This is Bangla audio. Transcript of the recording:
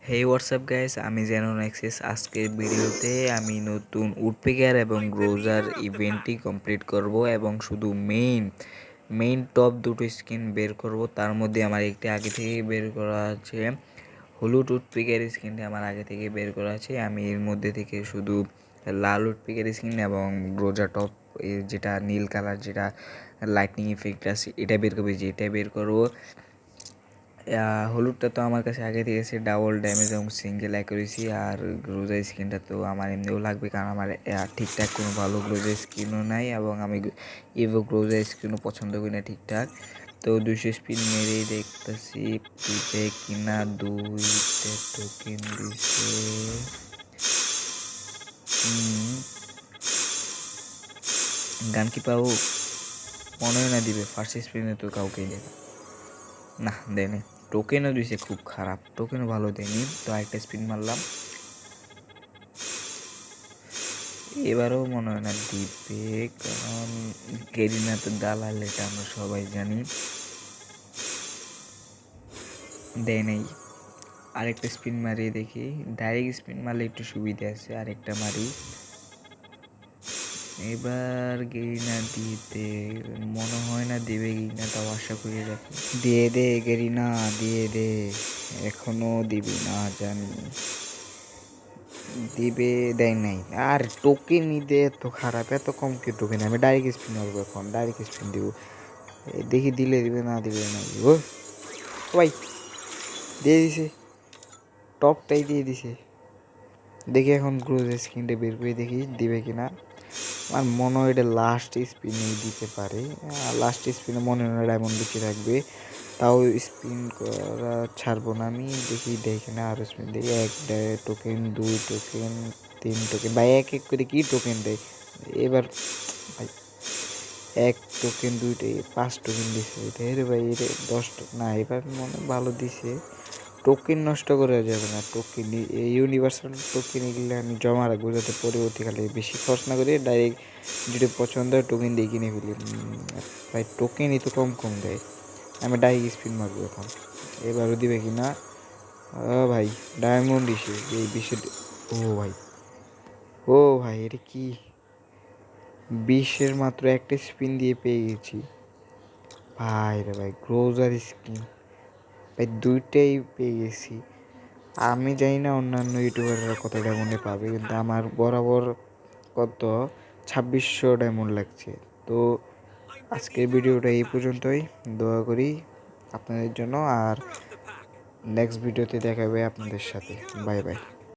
হে হোয়াটসঅ্যাপ গাইস, আমি জেনন অ্যাক্সেস। আজকের ভিডিওতে আমি নতুন উডপিকার এবং গ্রোজার ইভেন্টটি কমপ্লিট করব এবং শুধু মেইন টপ দুটো স্কিন বের করব। তার মধ্যে আমার একটি আগে থেকে বের করা আছে, হলুদ উডপিকার স্কিনটি আমার আগে থেকে বের করা আছে। আমি এর মধ্যে থেকে শুধু লাল উডপিকার স্কিন এবং গ্রোজা টপ যেটা নীল কালার, যেটা লাইটনিং ইফেক্ট আছে, এটা বের করবো। যেটা বের করবো হলুদটা তো আমার কাছে আগে থেকে আছে, ডাবল ড্যামেজ এবং সিঙ্গেল অ্যাকুরেসি। আর গ্রোজা স্কিনটা তো আমার এমনিও লাগবে, কারণ আমার ঠিকঠাক কোনো ভালো গ্রোজা স্কিনও নাই এবং আমি ইভো গ্রোজা স্কিনও পছন্দ করি না ঠিকঠাক। তো 200 স্পিন মেরেই দেখতেছি দিবে কিনা। 2টা টোকেন দিছে, গান কি পাবো মনে হয় না দিবে। ফার্স্ট স্পিনে তো কাউকেই দেবে না, দেয়নি। টোকেনও দিছে, খুব খারাপ, টোকেনও ভালো দেয়নি। তো একটা স্পিন মারলাম, এবারও মনে হয় না দিবে, কারণ গেরিনা তো দালাল, এটা আমরা সবাই জানি। দেয় নেই। আরেকটা স্পিন মারিয়ে দেখি, ডাইরেক্ট স্পিন মারলে একটু সুবিধা আছে। আরেকটা মারি, এবার গেরিনা দিতে মনে হয় না দেবে। গেরিনা তাও আশা করি রাখি। দিয়ে দে গেরিনা, দিয়ে দে। এখনো দিবি না জানি, দিবে। দেয় নাই। আর টোকেন নিতে এত খারাপ, এত কম কি টোকেন। আমি ডাইরেক্ট স্পিন মারবো, এখন ডাইরেক্ট স্পিন দিব। দেখি দিলে দিবে, না দিলে না। ও ভাই, দিয়ে দিছে, টপটাই দিয়ে দিছে। দেখি এখন গ্রোজ স্ক্রিনটা বের করে দেখি দিবে কিনা। আমার মনে হয় এটা লাস্ট স্পিনেই দিতে পারে। লাস্ট স্পিনে মনে হয় ডায়মন্ড বেঁচে থাকবে, তাও স্পিন করা ছাড়বো না আমি। দেখি দেয় কিনা। আরও স্পিন দেখি, 1 টোকেন, 2 টোকেন, 3 টোকেন। ভাই এক এক করে কি টোকেন দেয় এবার। ভাই 1 টোকেন, 5 টোকেন দিছে। এটা ভাই, এটা 10 না, এবার মনে ভালো দিছে। টোকেন নষ্ট করা যাবে না। টোকেন ইউনিভার্সাল টোকেন এগুলো আমি জমা রাখবো, যাতে পরবর্তীকালে বেশি খরচ না করে ডাইরেক্ট যেটা পছন্দ হয় টোকেন দিয়ে কিনে ফেলি। ভাই টোকেনই তো কম কম দেয়। আমি ডাইরেক্ট স্পিন মারবো এখন, এবারও দিবে কি না। ভাই ডায়মন্ড দিছে এই বিষে। ও ভাই, ও ভাই, এটা কি 20-এর মাত্র একটা স্পিন দিয়ে পেয়ে গেছি। ভাই রে ভাই, গ্রোজার স্কিন ভাই দুইটাই পেয়ে গেছি। আমি জানি না অন্যান্য ইউটিউবাররা কত ডায়মন্ডে পাবে, কিন্তু আমার বরাবর কত 2600 ডায়মন্ড লাগছে। তো আজকের ভিডিওটা এই পর্যন্তই। দোয়া করি আপনাদের জন্য, আর নেক্সট ভিডিওতে দেখা হবে আপনাদের সাথে। Bye bye.